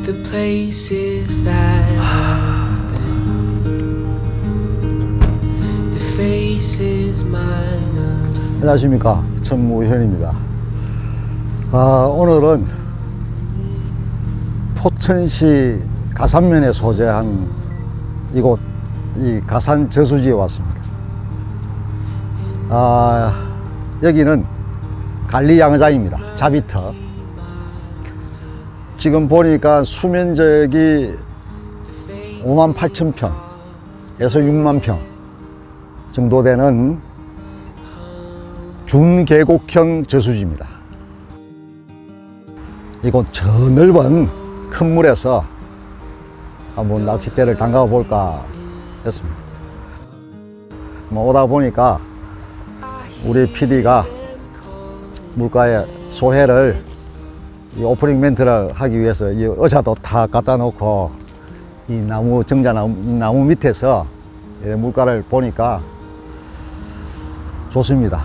The places that I've been, the faces mine. 안녕하십니까, 천무현입니다. 오늘은 포천시 가산면에 소재한 이곳 이 가산 저수지에 왔습니다. 여기는 관리 양장입니다. 자비터. 지금 보니까 수면적이 58,000평에서 60,000평 정도 되는 중계곡형 저수지입니다. 이곳 저 넓은 큰 물에서 한번 낚싯대를 담가 볼까 했습니다. 오다 보니까 우리 PD가 물가에 소해를 이 오프닝 멘트를 하기 위해서 이 의자도 다 갖다 놓고 이 나무 정자나무 밑에서 물가를 보니까 좋습니다.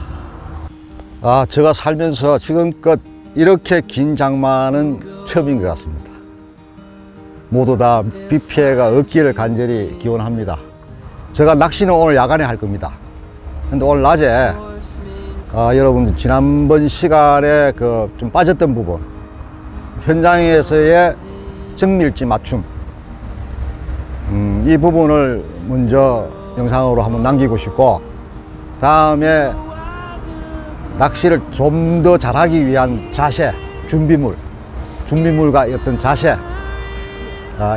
제가 살면서 지금껏 이렇게 긴 장마는 처음인 것 같습니다. 모두 다 비 피해가 없기를 간절히 기원합니다. 제가 낚시는 오늘 야간에 할 겁니다. 근데 오늘 낮에 여러분들 지난번 시간에 좀 빠졌던 부분, 현장에서의 정밀지 맞춤, 이 부분을 먼저 영상으로 한번 남기고 싶고, 다음에 낚시를 좀 더 잘하기 위한 자세, 준비물과 어떤 자세,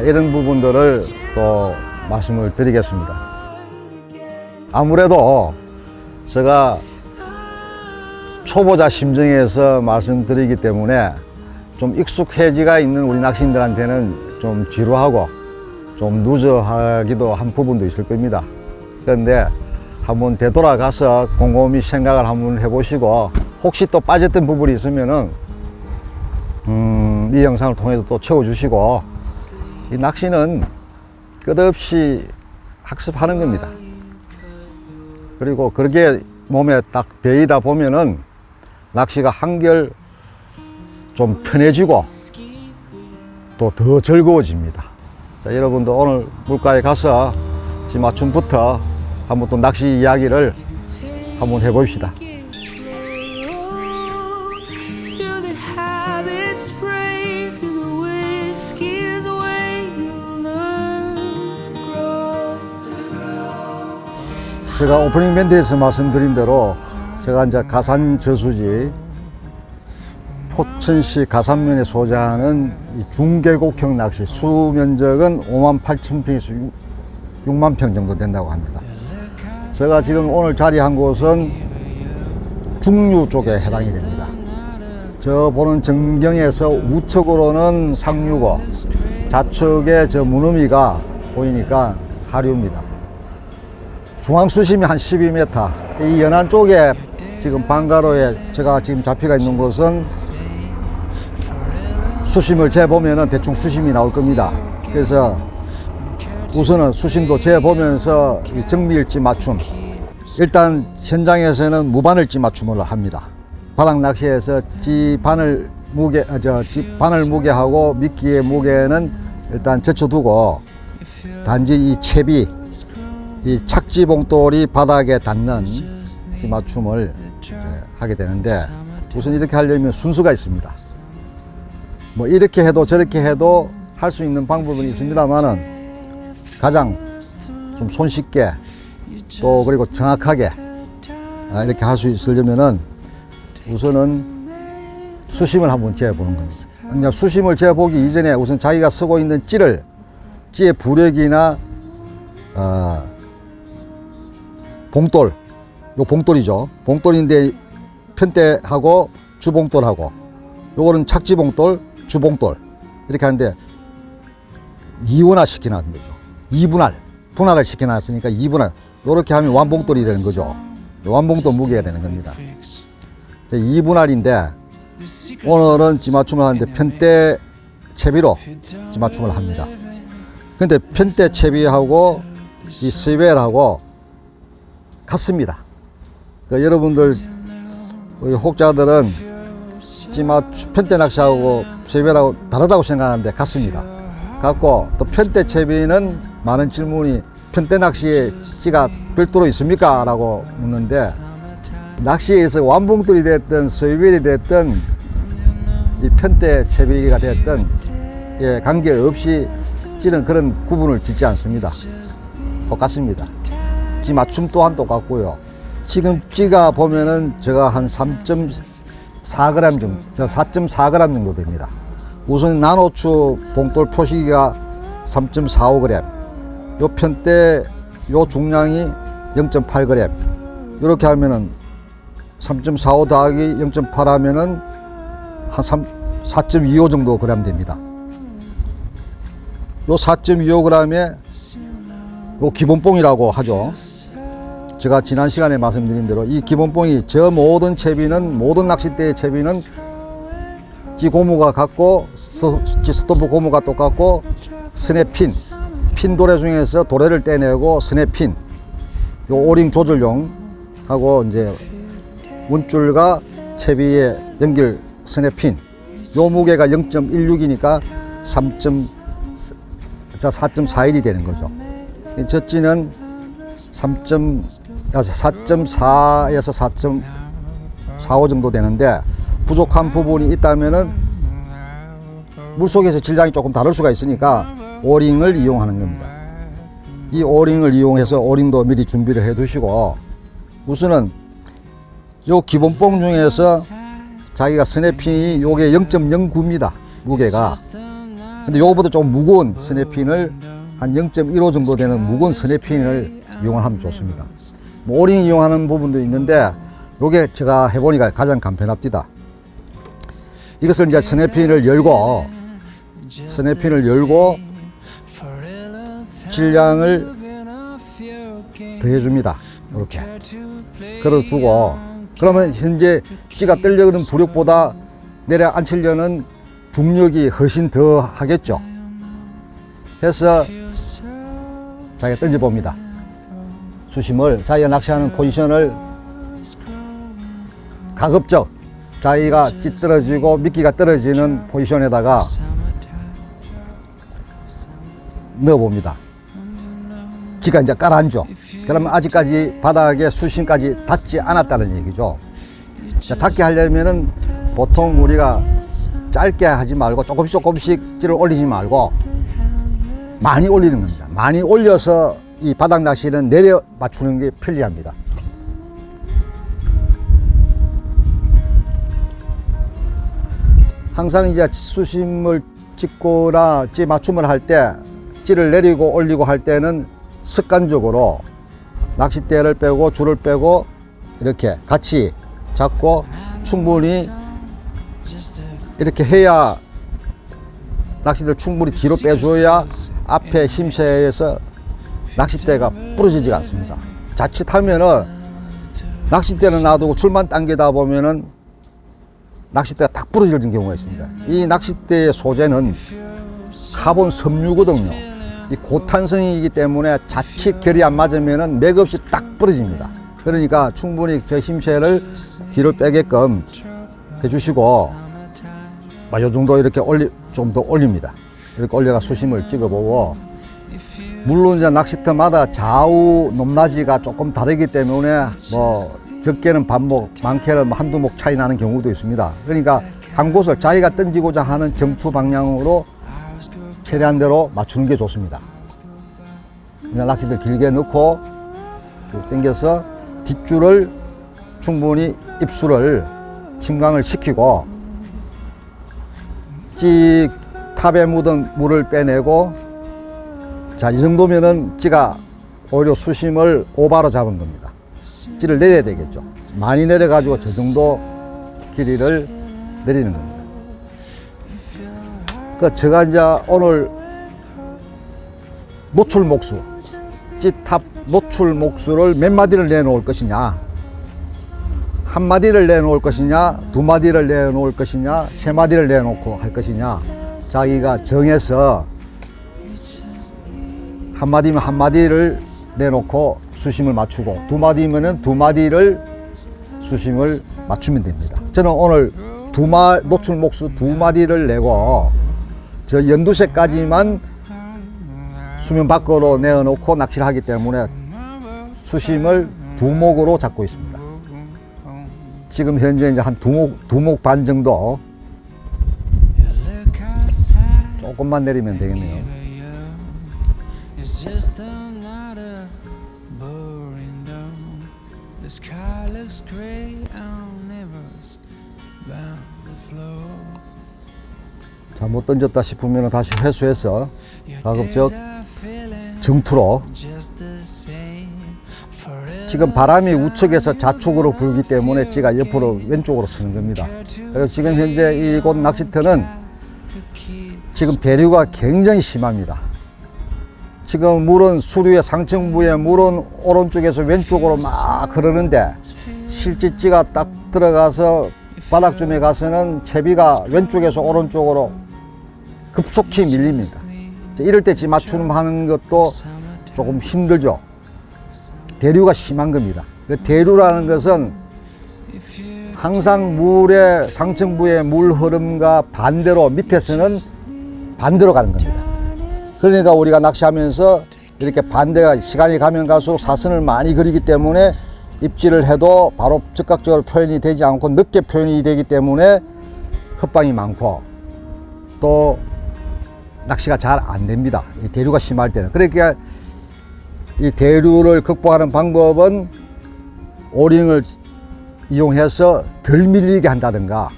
이런 부분들을 또 말씀을 드리겠습니다. 아무래도 제가 초보자 심정에서 말씀드리기 때문에 좀 익숙해지가 있는 우리 낚시인들한테는 좀 지루하고 좀 누저하기도 한 부분도 있을 겁니다. 그런데 한번 되돌아가서 곰곰이 생각을 한번 해보시고, 혹시 또 빠졌던 부분이 있으면은 이 영상을 통해서 또 채워주시고, 이 낚시는 끝없이 학습하는 겁니다. 그리고 그렇게 몸에 딱 배이다 보면은 낚시가 한결 좀 편해지고 또 더 즐거워집니다. 자, 여러분도 오늘 물가에 가서 지금 아침부터 한번 또 낚시 이야기를 한번 해봅시다. 제가 오프닝 멘트에서 말씀드린 대로 제가 이제 가산 저수지 포천시 가산면에 소재하는 이 중계곡형 낚시, 수면적은 58,000평에서 60,000평 정도 된다고 합니다. 제가 지금 오늘 자리한 곳은 중류 쪽에 해당이 됩니다. 저 보는 전경에서 우측으로는 상류고 좌측에 저 무너미가 보이니까 하류입니다. 중앙 수심이 한 12m. 이 연안 쪽에 지금 방가로에 제가 지금 잡히가 있는 곳은 수심을 재보면은 대충 수심이 나올 겁니다. 그래서 우선은 수심도 재보면서 이 정밀지 맞춤, 일단 현장에서는 무바늘지 맞춤을 합니다. 바닥 낚시에서 바늘 무게하고 미끼의 무게는 일단 젖혀두고, 단지 이 채비, 이 착지 봉돌이 바닥에 닿는 지 맞춤을 하게 되는데, 우선 이렇게 하려면 순서가 있습니다. 뭐 이렇게 해도 저렇게 해도 할 수 있는 방법은 있습니다만은 가장 좀 손쉽게 또 그리고 정확하게 이렇게 할 수 있으려면은 우선은 수심을 한번 재보는 겁니다. 그러니까 수심을 재보기 이전에 우선 자기가 쓰고 있는 찌의 부력이나 봉돌, 요 봉돌이죠. 봉돌인데 편대하고 주봉돌하고 요거는 착지봉돌, 주봉돌 이렇게 하는데 이원화 시켜놨는 거죠. 분할을 시켜놨으니까 2분할 요렇게 하면 완봉돌이 되는 거죠. 완봉돌 무게가 되는 겁니다. 2분할인데 오늘은 찌맞춤을 하는데 편대 채비로 찌맞춤을 합니다. 근데 편대 채비하고 이 스웨일하고 같습니다. 그러니까 여러분들 혹자들은 편대 낚시하고 스웨일하고 다르다고 생각하는데 같습니다. 같고 또 편대 채비는 많은 질문이 편대 낚시에 찌가 별도로 있습니까? 라고 묻는데 낚시에서 완봉돌이 됐든 스웨일이 됐든 이 편대 채비가 됐든 관계없이 찌는 그런 구분을 짓지 않습니다. 똑같습니다. 찌 맞춤 또한 똑같고요. 지금 찌가 보면은 제가 한 3.4g 정도, 4.4g 정도 됩니다. 우선 나노추 봉돌 표시기가 3.45g, 요 편대 요 중량이 0.8g. 이렇게 하면은 3.45 더하기 0.8 하면은 한 4.25 정도 그램 됩니다. 요 4.25g에 요 기본뽕이라고 하죠. 제가 지난 시간에 말씀드린 대로 이 기본뽕이 저 모든 채비는 모든 낚싯대의 채비는 찌 고무가 같고 찌 스토브 고무가 똑같고 스냅핀 도래 중에서 도래를 떼내고 스냅핀 요 오링 조절용 하고 이제 문줄과 채비의 연결 스냅핀 요 무게가 0.16이니까 4.41이 되는 거죠. 저 찌는 4.4에서 4.45 정도 되는데 부족한 부분이 있다면은 물속에서 질량이 조금 다를 수가 있으니까 오링을 이용하는 겁니다. 이 오링을 이용해서 오링도 미리 준비를 해 두시고 우선은 요 기본뽕 중에서 자기가 스냅핀이 요게 0.09입니다. 무게가. 근데 요거보다 좀 무거운 스냅핀을 한 0.15 정도 되는 무거운 스냅핀을 이용하면 좋습니다. 뭐 오링 이용하는 부분도 있는데 요게 제가 해보니까 가장 간편합니다. 이것을 이제 스냅핀을 열고 질량을 더해줍니다. 이렇게 걸어두고 그러면 현재 찌가 떨려오는 부력보다 내려앉히려는 중력이 훨씬 더 하겠죠. 해서 자기가 던져봅니다. 수심을 자기가 낚시하는 포지션을 가급적 자기가 찌 떨어지고 미끼가 떨어지는 포지션에다가 넣어봅니다. 찌가 이제 깔아앉죠. 그러면 아직까지 바닥에 수심까지 닿지 않았다는 얘기죠. 닿게 하려면은 보통 우리가 짧게 하지 말고 조금씩 찌를 올리지 말고 많이 올리는 겁니다. 많이 올려서 이 바닥 낚시는 내려 맞추는 게 편리합니다. 항상 이제 수심을 찍거나 찌 맞춤을 할 때 찌를 내리고 올리고 할 때는 습관적으로 낚싯대를 빼고 줄을 빼고 이렇게 같이 잡고 충분히 이렇게 해야 낚싯대를 충분히 뒤로 빼줘야 앞에 힘세에서 낚싯대가 부러지지 않습니다. 자칫하면은 낚싯대는 놔두고 줄만 당기다 보면은 낚싯대가 딱 부러지는 경우가 있습니다. 이 낚싯대의 소재는 카본 섬유거든요. 이 고탄성이기 때문에 자칫 결이 안 맞으면은 맥없이 딱 부러집니다. 그러니까 충분히 저 힘세를 뒤로 빼게끔 해주시고, 요 정도 이렇게 좀 더 올립니다. 이렇게 올려가 수심을 찍어보고, 물론 이제 낚시터마다 좌우 높낮이가 조금 다르기 때문에 뭐 적게는 반목, 많게는 한두 목 차이 나는 경우도 있습니다. 그러니까 한 곳을 자기가 던지고자 하는 점투 방향으로 최대한대로 맞추는 게 좋습니다. 그냥 낚싯대를 길게 넣고 쭉 당겨서 뒷줄을 충분히 입술을 침강을 시키고 찌 탑에 묻은 물을 빼내고, 자, 이 정도면은 찌가 오히려 수심을 오바로 잡은 겁니다. 찌를 내려야 되겠죠. 많이 내려가지고 저 정도 길이를 내리는 겁니다. 제가 이제 오늘 노출 목수, 찌탑 노출 목수를 몇 마디를 내놓을 것이냐, 한 마디를 내놓을 것이냐, 두 마디를 내놓을 것이냐, 세 마디를 내놓고 할 것이냐, 자기가 정해서 한 마디면 한 마디를 내놓고 수심을 맞추고, 두 마디면은 두 마디를 수심을 맞추면 됩니다. 저는 오늘 노출 목수 두 마디를 내고 저 연두새까지만 수면 밖으로 내어놓고 낚시를 하기 때문에 수심을 두목으로 잡고 있습니다. 지금 현재 이제 한 두목 반 정도 조금만 내리면 되겠네요. 잘못 던졌다 싶으면 다시 회수해서 가급적 정투로. 지금 바람이 우측에서 좌측으로 불기 때문에 찌가 옆으로 왼쪽으로 서는 겁니다. 그래서 지금 현재 이곳 낚시터는 지금 대류가 굉장히 심합니다. 지금 물은 수류의 상층부에 물은 오른쪽에서 왼쪽으로 막 흐르는데 실제 찌가 딱 들어가서 바닥쯤에 가서는 채비가 왼쪽에서 오른쪽으로 급속히 밀립니다. 이럴 때 찌 맞춤 하는 것도 조금 힘들죠. 대류가 심한 겁니다. 그 대류라는 것은 항상 물의 상층부의 물 흐름과 반대로, 밑에서는 반대로 가는 겁니다. 그러니까 우리가 낚시하면서 이렇게 반대가 시간이 가면 갈수록 사선을 많이 그리기 때문에 입질을 해도 바로 즉각적으로 표현이 되지 않고 늦게 표현이 되기 때문에 헛방이 많고 또 낚시가 잘 안 됩니다. 이 대류가 심할 때는. 그러니까 이 대류를 극복하는 방법은 오링을 이용해서 덜 밀리게 한다든가,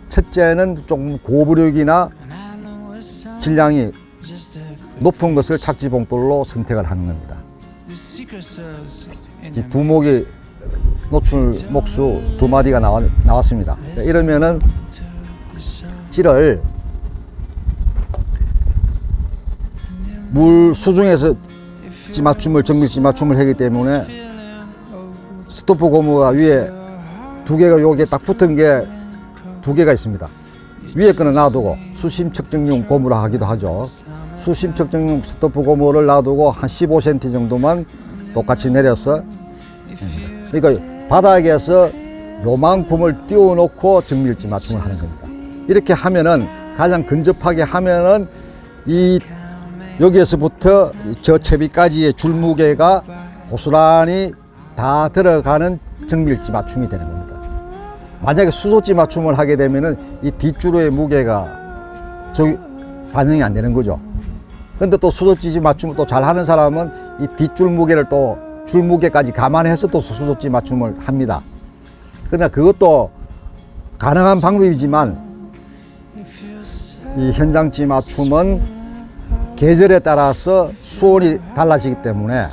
첫째는 조금 고부력이나 질량이 높은 것을 착지 봉돌로 선택을 하는 겁니다. 이 두목이 노출 목수 두 마디가 나왔습니다. 자, 이러면은 찌를 물 수중에서 정밀 맞춤을 하기 때문에 스토프 고무가 위에 두 개가 여기에 딱 붙은 게 두 개가 있습니다. 위에 거는 놔두고 수심 측정용 고무라 하기도 하죠. 수심 측정용 스토프 고무를 놔두고 한 15cm 정도만 똑같이 내려서, 그러니까 바닥에서 요만큼을 띄워놓고 정밀지 맞춤을 하는 겁니다. 이렇게 하면은 가장 근접하게 하면은 이 여기에서부터 저 채비까지의 줄무게가 고스란히 다 들어가는 정밀지 맞춤이 되는 겁니다. 만약에 수소지 맞춤을 하게 되면은 이 뒷줄의 무게가 저기 반영이 안 되는 거죠. 근데 또 수소지 맞춤을 또 잘 하는 사람은 이 뒷줄 무게를 또 줄 무게까지 감안해서 또 수소지 맞춤을 합니다. 그러나 그것도 가능한 방법이지만 이 현장지 맞춤은 계절에 따라서 수온이 달라지기 때문에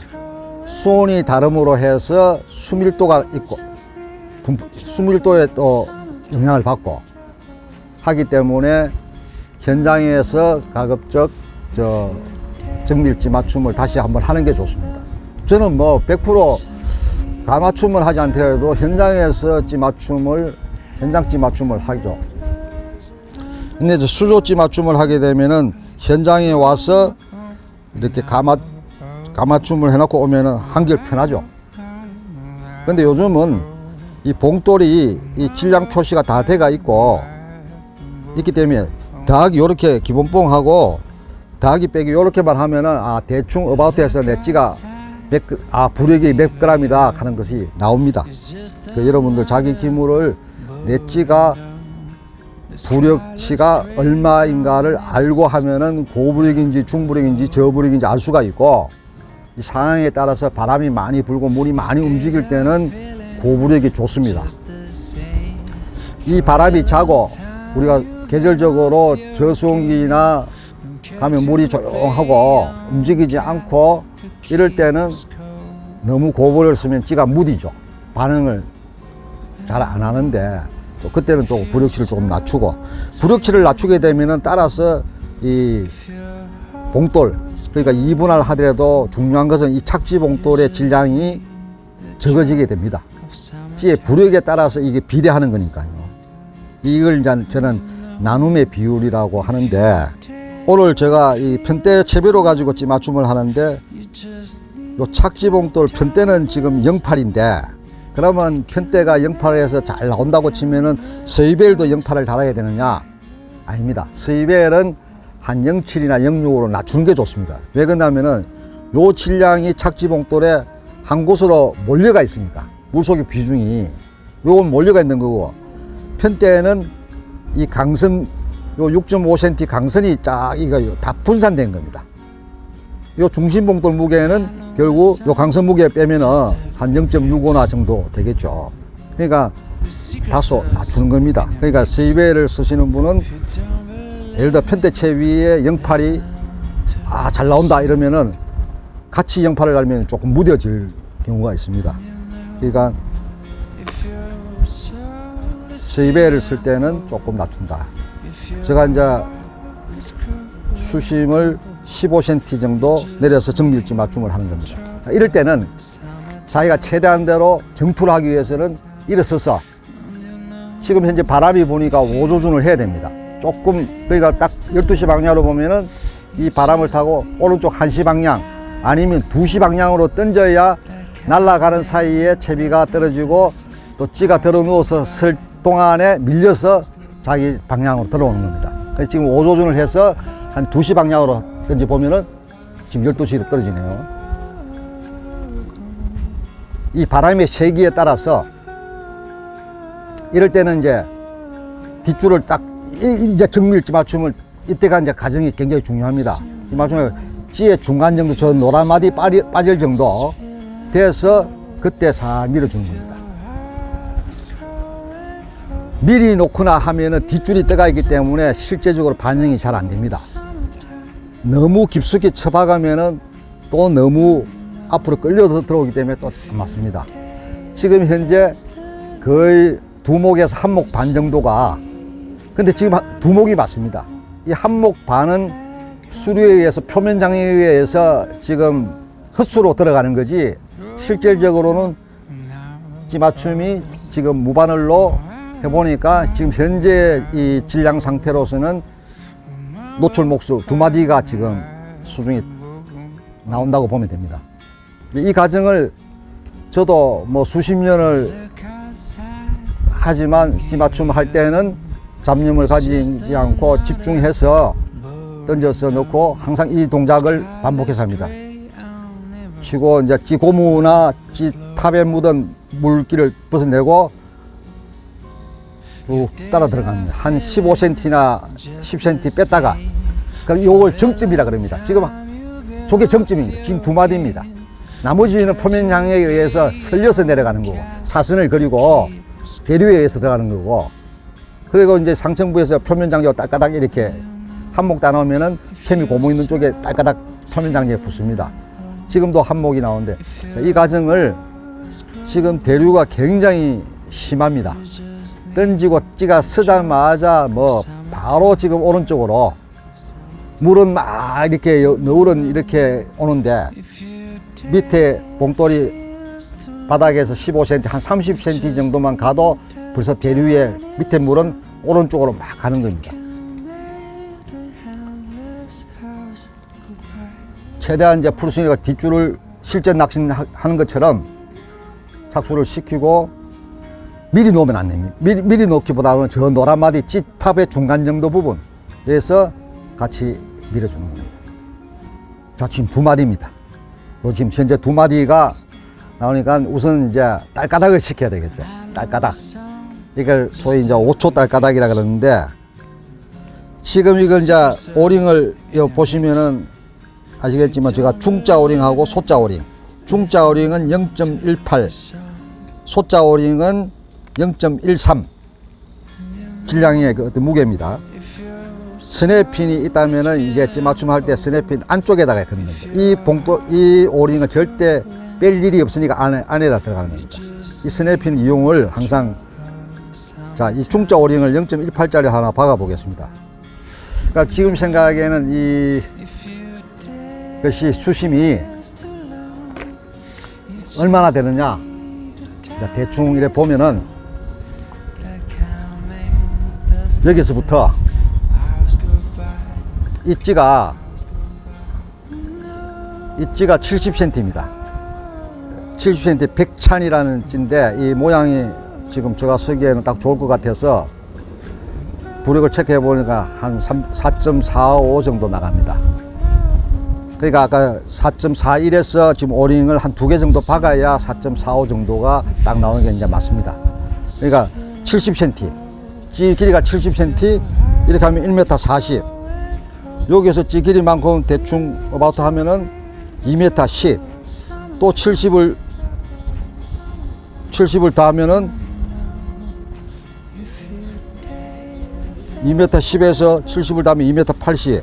수온이 다름으로 해서 수밀도가 있고 수밀도에 또 영향을 받고 하기 때문에 현장에서 가급적 정밀지 맞춤을 다시 한번 하는 게 좋습니다. 저는 뭐 100% 가맞춤을 하지 않더라도 현장에서 현장지 맞춤을 하죠. 근데 이제 수조지 맞춤을 하게 되면은 현장에 와서 이렇게 가맞춤을 해놓고 오면은 한결 편하죠. 근데 요즘은 이 봉돌이 이 질량 표시가 다 돼가 있기 때문에 더하기 요렇게 기본봉하고 더하기 빼기 요렇게만 하면은 대충 어바웃해서 내 찌가 부력이 몇 g이다 하는 것이 나옵니다. 여러분들 자기 기물을 내 찌가 부력치가 얼마인가를 알고 하면은 고부력인지 중부력인지 저부력인지 알 수가 있고, 이 상황에 따라서 바람이 많이 불고 물이 많이 움직일 때는 고부력이 좋습니다. 이 바람이 자고 우리가 계절적으로 저수온기나 가면 물이 조용하고 움직이지 않고 이럴 때는 너무 고부력을 쓰면 찌가 무디죠. 반응을 잘 안 하는데, 또 그때는 또 부력치를 조금 낮추고, 부력치를 낮추게 되면은 따라서 이 봉돌, 그러니까 2분할 하더라도 중요한 것은 이 착지 봉돌의 질량이 적어지게 됩니다. 찌의 부력에 따라서 이게 비례하는 거니까요. 이걸 이제 저는 나눔의 비율이라고 하는데, 오늘 제가 이 편대 채비로 가지고 찌 맞춤을 하는데, 요 착지 봉돌 편대는 지금 08인데, 그러면 편대가 08에서 잘 나온다고 치면은 스위벨도 08을 달아야 되느냐? 아닙니다. 스위벨은 한 07이나 06으로 낮추는 게 좋습니다. 왜 그러냐면은 요 질량이 착지 봉돌에 한 곳으로 몰려가 있으니까, 물속의 비중이 요건 몰려가 있는 거고, 편대는 이 강선 요 6.5cm 강선이 쫙 이거 다 분산된 겁니다. 요 중심 봉돌 무게는 결국 요 강선 무게 빼면은 한 0.65나 정도 되겠죠. 그러니까 다소 낮추는 겁니다. 그러니까 스위벨을 쓰시는 분은 예를 들어 편대채 위에 08이 잘 나온다 이러면은 같이 08을 달면 조금 무뎌질 경우가 있습니다. 그러니까 스위벨을 쓸 때는 조금 낮춘다. 제가 이제 수심을 15cm 정도 내려서 정밀지 맞춤을 하는 겁니다. 자, 이럴 때는 자기가 최대한대로 정투를 하기 위해서는 일어서서, 지금 현재 바람이 부니까 5조준을 해야 됩니다. 조금, 그러니까 딱 12시 방향으로 보면은 이 바람을 타고 오른쪽 1시 방향 아니면 2시 방향으로 던져야 날아가는 사이에 채비가 떨어지고 또 찌가 들어 누워서 쓸 동안에 밀려서 자기 방향으로 들어오는 겁니다. 그래서 지금 5조준을 해서 한 2시 방향으로 던져 보면은 지금 12시로 떨어지네요. 이 바람의 세기에 따라서 이럴 때는 이제 뒷줄을 딱 이제 정밀지 맞춤을, 이때가 이제 과정이 굉장히 중요합니다. 지 맞춤을 찌의 중간 정도, 저 노란마디 빠질 정도 돼서 그때 살 밀어주는 겁니다. 미리 놓거나 하면은 뒷줄이 떠가 있기 때문에 실제적으로 반영이 잘 안 됩니다. 너무 깊숙이 쳐박으면은 또 너무 앞으로 끌려 들어오기 때문에 또 안 맞습니다. 지금 현재 거의 두목에서 한목 반 정도가, 근데 지금 두목이 맞습니다. 이 한목 반은 수류에 의해서, 표면 장애에 의해서 지금 헛수로 들어가는 거지, 실질적으로는 찌 맞춤이 지금 무바늘로 해보니까 지금 현재 이 질량 상태로서는 노출 목수 2마디가 지금 수중이 나온다고 보면 됩니다. 이 과정을 저도 뭐 수십 년을 하지만 찌 맞춤 할 때는 잡념을 가지지 않고 집중해서 던져서 넣고 항상 이 동작을 반복해서 합니다. 치고 이제 찌 고무나 찌 탑에 묻은 물기를 벗어내고 쭉 따라 들어갑니다. 한 15cm나 10cm 뺐다가, 그럼 요걸 정점이라 그럽니다. 지금 저게 정점입니다. 지금 2마디입니다. 나머지는 표면 장애에 의해서 설려서 내려가는 거고, 사선을 그리고 대류에 의해서 들어가는 거고, 그리고 이제 상층부에서 표면 장애가 딸까닥 이렇게 한목 다 나오면은 캠이 고무 있는 쪽에 딸까닥 표면 장애에 붙습니다. 지금도 한목이 나오는데, 이 과정을 지금 대류가 굉장히 심합니다. 던지고 찌가 쓰자마자 뭐 바로 지금 오른쪽으로, 물은 막 이렇게 너울은 이렇게 오는데 밑에 봉돌이 바닥에서 15cm, 한 30cm 정도만 가도 벌써 대류에 밑에 물은 오른쪽으로 막 가는 겁니다. 최대한 이제 풀순이가 뒷줄을 실제 낚시하는 것처럼 착수를 시키고, 미리 놓으면 안 됩니다. 미리 놓기보다는 저 노란마디 찌탑의 중간 정도 부분에서 같이 밀어주는 겁니다. 자, 지금 2마디입니다. 지금 현재 2마디가 나오니까 우선 이제 딸가닥을 시켜야 되겠죠. 딸가닥. 이걸 소위 이제 5초 딸가닥이라 그러는데, 지금 이걸 이제 오링을 보시면은 아시겠지만 제가 중자 오링하고 소자 오링. 중자 오링은 0.18, 소자 오링은 0.13 질량의 그 어떤 무게입니다. 스냅핀이 있다면은 이제 찌맞춤 할 때 스냅핀 안쪽에다가 넣는 겁니다. 이 봉도, 이 오링은 절대 뺄 일이 없으니까 안에다 들어가는 겁니다. 이 스냅핀 이용을 항상, 자, 이 중자 오링을 0.18짜리 하나 박아 보겠습니다. 그러니까 지금 생각에는 이것이 수심이 얼마나 되느냐. 자, 대충 이래 보면은 여기서부터 이 찌가 70cm입니다. 70cm 백찬이라는 찌인데 이 모양이 지금 제가 쓰기에는 딱 좋을 것 같아서 부력을 체크해 보니까 한 4.45 정도 나갑니다. 그러니까 아까 4.41에서 지금 오링을 한 2개 정도 박아야 4.45 정도가 딱 나오는 게 이제 맞습니다. 그러니까 70cm, 찌 길이가 70cm, 이렇게 하면 1m 40. 여기서 찌 길이만큼 대충 어바우트 하면은 2m 10. 또 70을 더하면은 2m 10에서 70을 더하면 2m 80.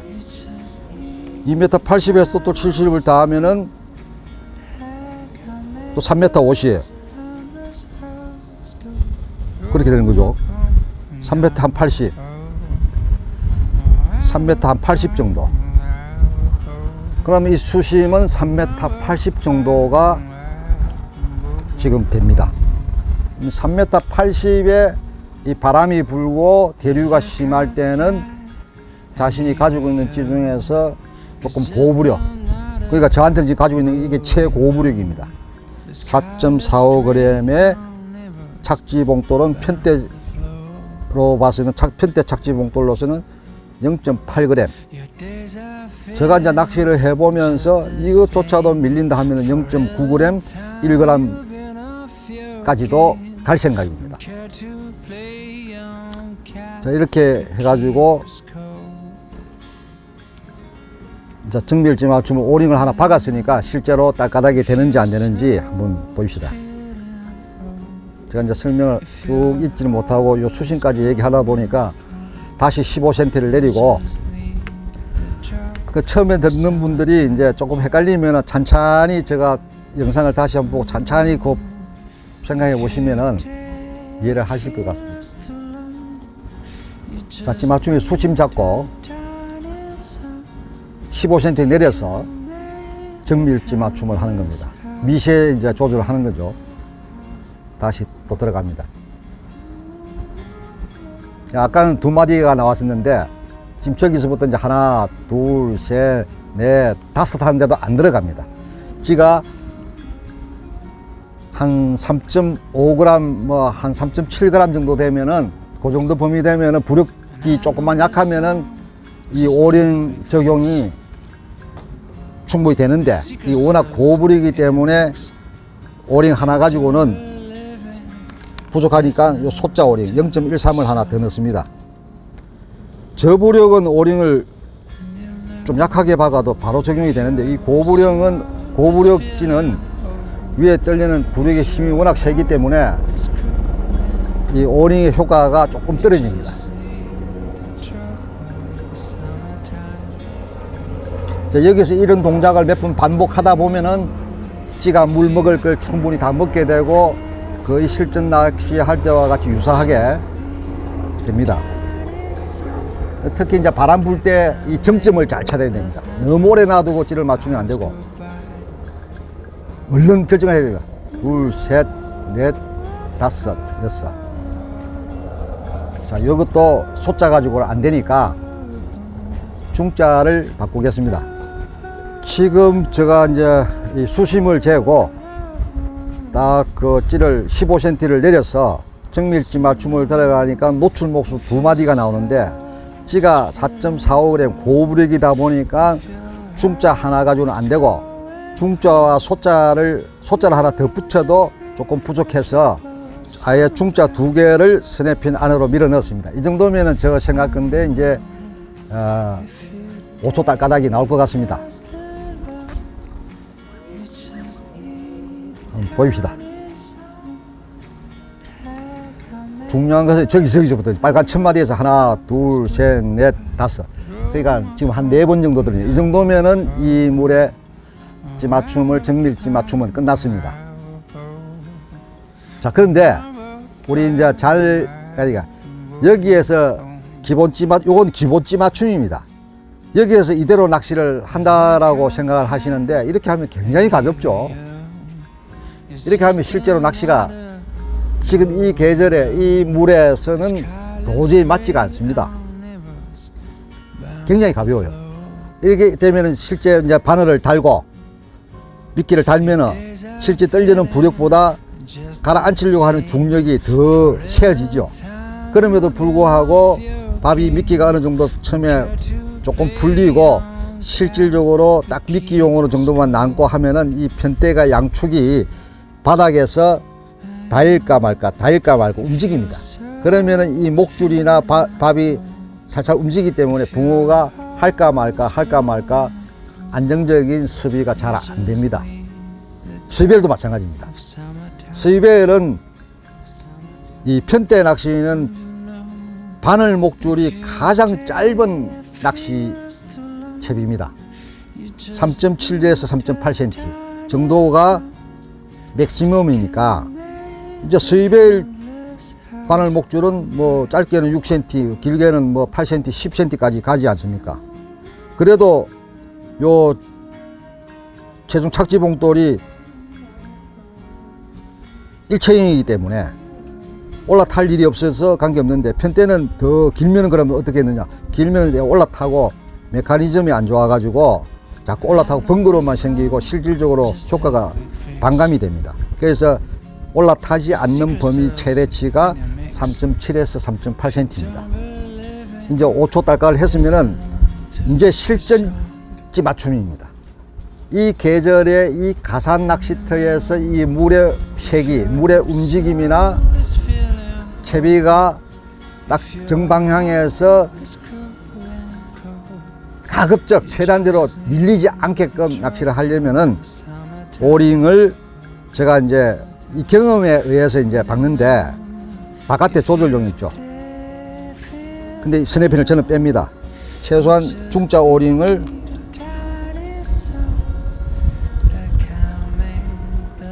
2m 80에서 또 70을 더하면은 또 3m 50. 그렇게 되는 거죠. 3m 한 80. 3m 한 80 정도. 그러면 이 수심은 3m 80 정도가 지금 됩니다. 3m 80에 이 바람이 불고 대류가 심할 때는 자신이 가지고 있는 찌 중에서 조금 고부력, 그러니까 저한테는 지금 가지고 있는 이게 최고부력입니다. 4.45g의 착지 봉돌은 편대로 봐서는 편대 착지 봉돌로서는 0.8g. 제가 이제 낚시를 해보면서 이것조차도 밀린다 하면 0.9g, 1g까지도 갈 생각입니다. 자, 이렇게 해가지고 자, 정밀 찌맞춤을 오링을 하나 박았으니까 실제로 딸까닥이 되는지 안 되는지 한번 보입시다. 제가 이제 설명을 쭉 잊지는 못하고 요 수심까지 얘기하다 보니까 다시 15cm를 내리고, 그 처음에 듣는 분들이 이제 조금 헷갈리면 찬찬히 제가 영상을 다시 한번 보고 찬찬히 그 생각해 보시면은 이해를 하실 것 같습니다. 자, 찌맞춤이 수심 잡고 15cm 내려서 정밀 찌맞춤을 하는 겁니다. 미세 이제 조절을 하는 거죠. 다시 또 들어갑니다. 아까는 2마디가 나왔었는데 지금 저기서부터 이제 하나, 둘, 셋, 넷, 다섯 하는데도 안 들어갑니다. 찌가 한 3.5g, 뭐 한 3.7g 정도 되면은, 그 정도 범위 되면은 부력이 조금만 약하면은 이 오링 적용이 충분히 되는데, 이 워낙 고부력이기 때문에 오링 하나 가지고는 부족하니까 요 소자 오링 0.13을 하나 더 넣습니다. 저부력은 오링을 좀 약하게 박아도 바로 적용이 되는데, 이 고부력지는 위에 떨리는 부력의 힘이 워낙 세기 때문에 이 오링의 효과가 조금 떨어집니다. 자, 여기서 이런 동작을 몇 번 반복하다 보면은 찌가 물 먹을 걸 충분히 다 먹게 되고 거의 실전 낚시 할 때와 같이 유사하게 됩니다. 특히 이제 바람 불 때 이 정점을 잘 찾아야 됩니다. 너무 오래 놔두고 찌를 맞추면 안 되고, 얼른 결정을 해야 돼요. 둘, 셋, 넷, 다섯, 여섯. 자, 이것도 소자 가지고는 안 되니까 중자를 바꾸겠습니다. 지금 제가 이제 이 수심을 재고 딱 그 찌를 15cm를 내려서 정밀 찌 맞춤을 들어가니까 노출 목수 2마디가 나오는데, 찌가 4.45g 고부력이다 보니까 중자 하나 가지고는 안 되고, 중자와 소자를 하나 더 붙여도 조금 부족해서 아예 중자 2개를 스냅핀 안으로 밀어 넣었습니다. 이 정도면은 제가 생각건데 이제 5초 딸가닥이 나올 것 같습니다. 한번 보입시다. 중요한 것은 저기서부터 빨간 천마디에서 하나, 둘, 셋, 넷, 다섯. 그러니까 지금 한 4번 정도 들어요. 이 정도면은 이 물에 찌맞춤을, 정밀 찌맞춤은 끝났습니다. 자, 그런데 우리 이제 그러니까 여기에서 요건 기본 찌맞춤입니다. 여기에서 이대로 낚시를 한다라고 생각을 하시는데, 이렇게 하면 굉장히 가볍죠. 이렇게 하면 실제로 낚시가 지금 이 계절에 이 물에서는 도저히 맞지가 않습니다. 굉장히 가벼워요. 이렇게 되면은 실제 이제 바늘을 달고 미끼를 달면은 실제 떨리는 부력보다 가라앉히려고 하는 중력이 더 세어지죠. 그럼에도 불구하고 밥이 미끼가 어느 정도 처음에 조금 풀리고 실질적으로 딱 미끼용으로 정도만 남고 하면은 이 편대가 양축이 바닥에서 닿을까 말까 움직입니다. 그러면은 이 목줄이나 밥이 살살 움직이기 때문에 붕어가 할까 말까 안정적인 섭외가 잘 안 됩니다. 스이벨도 마찬가지입니다. 스이벨은 이 편대 낚시는 바늘 목줄이 가장 짧은 낚시채비입니다. 3.7에서 3.8cm 정도가 맥시멈이니까, 이제 스이벨 바늘 목줄은 뭐 짧게는 6cm, 길게는 뭐 8cm, 10cm까지 가지 않습니까? 그래도 요 최종 착지 봉돌이 일체형이기 때문에 올라탈 일이 없어서 관계없는데, 편대는 더 길면은 그러면 어떻게 했느냐, 길면은 내가 올라타고 메커니즘이 안 좋아 가지고 자꾸 올라타고 번거로움만 생기고 실질적으로 효과가 반감이 됩니다. 그래서 올라타지 않는 범위 최대치가 3.7에서 3.8cm입니다. 이제 5초 딸깍을 했으면은 이제 실전지 맞춤입니다. 이 계절에 이 가산 낚시터에서 이 물의 색이, 물의 움직임이나 채비가 딱 정방향에서 가급적 최단대로 밀리지 않게끔 낚시를 하려면은 오링을 제가 이제 이 경험에 의해서 이제 박는데, 바깥에 조절용 있죠. 근데 스냅핀을 저는 뺍니다. 최소한 중자 오링을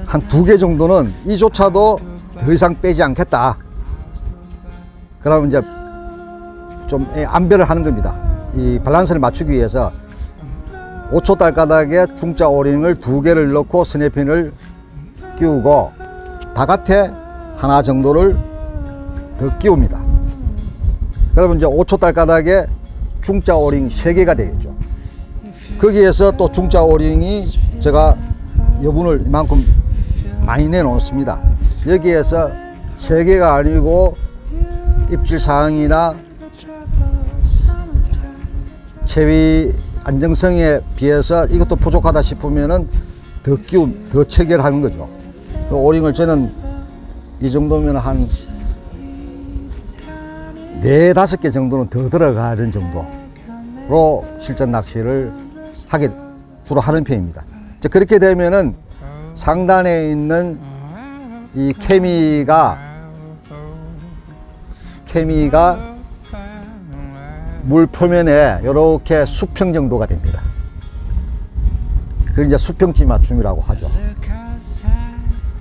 한 2개 정도는 이조차도 더 이상 빼지 않겠다. 그러면 이제 좀 안배를 하는 겁니다. 이 밸런스를 맞추기 위해서 5초 딸가닥에 중자 오링을 2개를 넣고 스냅핀을 끼우고 바깥에 하나 정도를 더 끼웁니다. 그러면 이제 5초 딸가닥에 중자 오링 3개가 되겠죠. 거기에서 또 중자 오링이 제가 여분을 이만큼 많이 내놓습니다. 여기에서 3개가 아니고 입질 사항이나 채비 안정성에 비해서 이것도 부족하다 싶으면은 더 체결하는 거죠. 그 오링을 저는 이 정도면 한 4-5개 정도는 더 들어가는 정도로 실전 낚시를 주로 하는 편입니다. 그렇게 되면은 상단에 있는 이 케미가 물 표면에 이렇게 수평 정도가 됩니다. 그걸 이제 수평지 맞춤이라고 하죠.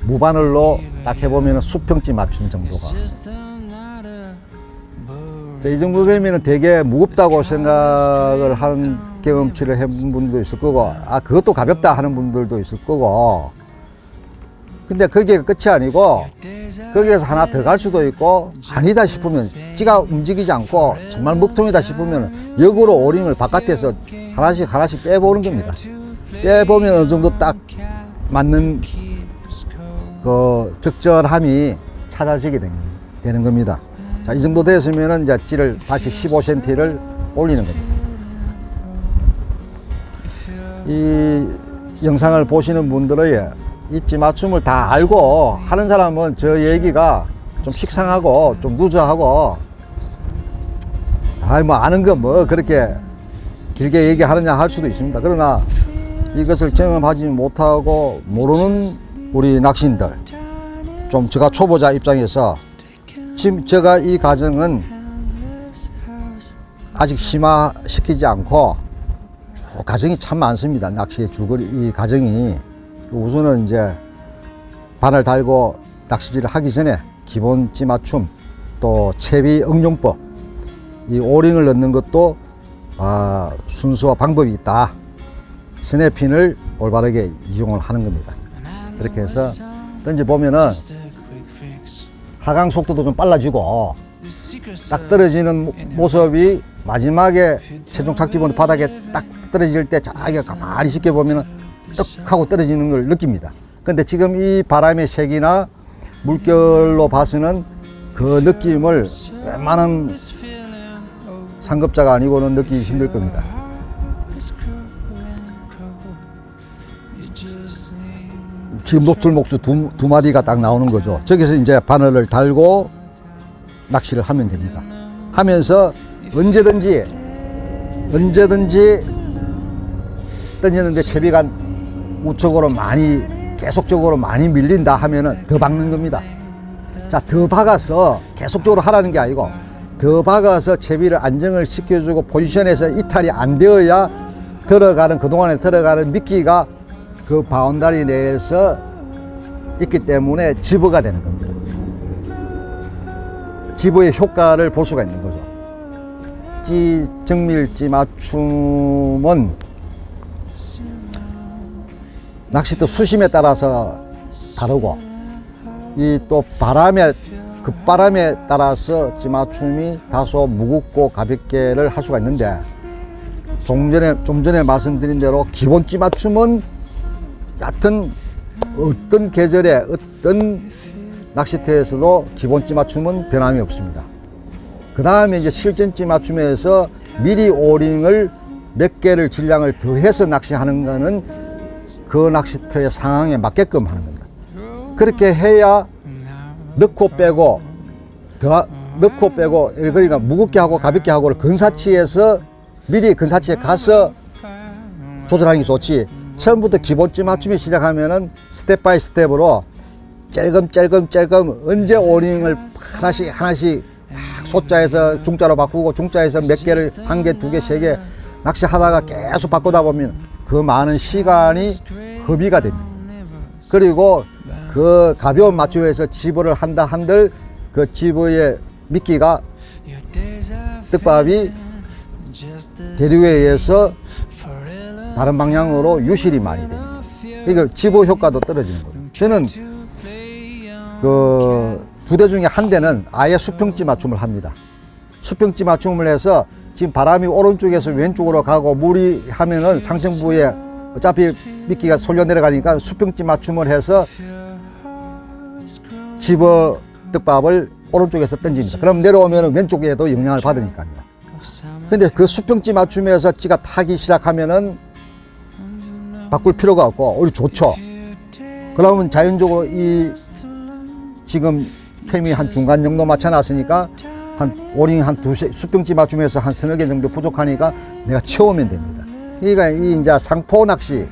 무바늘로 딱 해보면 수평지 맞춤 정도가. 이 정도 되면 되게 무겁다고 생각을 하는 경험치를 해본 분도 있을 거고, 그것도 가볍다 하는 분들도 있을 거고. 근데 그게 끝이 아니고 거기에서 하나 더 갈 수도 있고, 아니다 싶으면 찌가 움직이지 않고 정말 먹통이다 싶으면 역으로 오링을 바깥에서 하나씩 빼보는 겁니다. 빼보면 어느 정도 딱 맞는 그 적절함이 찾아지게 되는 겁니다. 자, 이 정도 됐으면은 이제 찌를 다시 15cm를 올리는 겁니다. 이 영상을 보시는 분들의 이 찌 맞춤을 다 알고 하는 사람은 저 얘기가 좀 식상하고 좀 누저하고 아이 뭐 아는 거 뭐 그렇게 길게 얘기하느냐 할 수도 있습니다. 그러나 이것을 경험하지 못하고 모르는 우리 낚시인들, 좀 제가 초보자 입장에서 지금 제가 이 과정은 아직 심화시키지 않고 쭉 과정이 참 많습니다. 낚시의 줄거리 이 과정이 우선은 이제 바늘 달고 낚시질을 하기 전에 기본 찌맞춤, 또 채비 응용법, 이 오링을 넣는 것도 순서와 방법이 있다. 스냅핀을 올바르게 이용을 하는 겁니다. 이렇게 해서 던져 보면은 하강 속도도 좀 빨라지고 딱 떨어지는 모습이 마지막에 최종 착지본 바닥에 딱 떨어질 때 자기가 가만히 쉽게 보면은 떡 하고 떨어지는 걸 느낍니다. 근데 지금 이 바람의 색이나 물결로 봐서는 그 느낌을 웬만한 상급자가 아니고는 느끼기 힘들 겁니다. 지금 노출목수 두 마디가 딱 나오는 거죠. 저기서 이제 바늘을 달고 낚시를 하면 됩니다. 하면서 언제든지 던졌는데 채비가 우측으로 계속적으로 많이 밀린다 하면은 더 박는 겁니다. 자, 더 박아서 계속적으로 하라는 게 아니고 더 박아서 채비를 안정을 시켜주고 포지션에서 이탈이 안 되어야 그동안에 들어가는 미끼가 그 바운다리 내에서 있기 때문에 집어가 되는 겁니다. 집어의 효과를 볼 수가 있는 거죠. 정밀 찌맞춤은 낚싯대 수심에 따라서 다르고 이 또 급바람에 따라서 찌맞춤이 다소 무겁고 가볍게를 할 수가 있는데 좀 전에 말씀드린 대로 기본 찌맞춤은 얕은 어떤 계절에 어떤 낚시터에서도 기본 찌맞춤은 변함이 없습니다. 그 다음에 이제 실전 찌맞춤에서 미리 오링을 몇 개를 질량을 더해서 낚시하는 거는 그 낚시터의 상황에 맞게끔 하는 겁니다. 그렇게 해야 넣고 빼고 그러니까 무겁게 하고 가볍게 하고를 미리 근사치에 가서 조절하는 게 좋지. 처음부터 기본 찌맞춤이 시작하면은 스텝 바이 스텝으로 짤금 언제 오링을 하나씩 막 소자에서 중자로 바꾸고 중자에서 몇 개를 한 개, 두 개, 세 개 낚시하다가 계속 바꾸다 보면 그 많은 시간이 허비가 됩니다. 그리고 그 가벼운 맞춤에서 집어를 한다 한들 그 집어의 미끼가 떡밥이 대류에 의해서 다른 방향으로 유실이 많이 됩니다. 그러니까 집어 효과도 떨어지는 거죠. 저는 그 두 대 중에 한 대는 아예 수평찌 맞춤을 합니다. 수평찌 맞춤을 해서 지금 바람이 오른쪽에서 왼쪽으로 가고 물이 하면은 상층부에 어차피 미끼가 솔려 내려가니까 수평찌 맞춤을 해서 집어 떡밥을 오른쪽에서 던집니다. 그럼 내려오면 왼쪽에도 영향을 받으니까요. 근데 그 수평찌 맞춤에서 찌가 타기 시작하면은 바꿀 필요가 없고 오히려 좋죠. 그러면 자연적으로 이 지금 캠이 한 중간 정도 맞춰놨으니까 한 오링 한 두세 수평찌 맞춤에서 한 서너 개 정도 부족하니까 내가 채우면 됩니다. 그러니까 이 이제 상포 낚시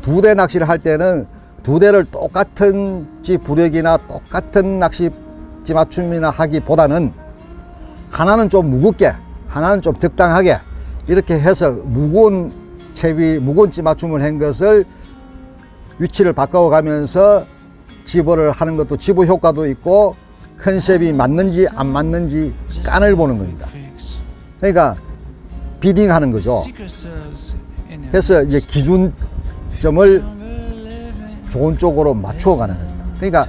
두 대 낚시를 할 때는 두 대를 똑같은 찌 부력이나 똑같은 낚시 찌 맞춤이나 하기보다는 하나는 좀 무겁게 하나는 좀 적당하게 이렇게 해서 무거운 찌 맞춤을 한 것을 위치를 바꿔가면서 집어를 하는 것도 집어 효과도 있고 컨셉이 맞는지 안 맞는지 깐을 보는 겁니다. 그러니까 비딩 하는 거죠. 해서 이제 기준점을 좋은 쪽으로 맞추어 가는 겁니다. 그러니까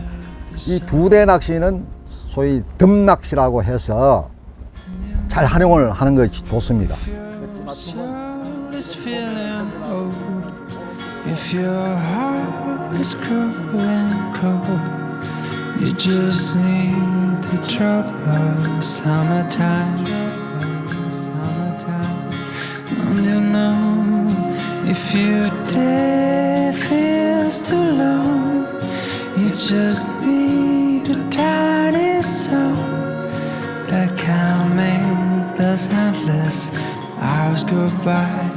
이 두 대 낚시는 소위 덤낚시라고 해서 잘 활용을 하는 것이 좋습니다. If your heart is growing cold, you just need to drop a summertime. And you know, if your day feels too long, you just need a tiny song that can make There's endless hours go by.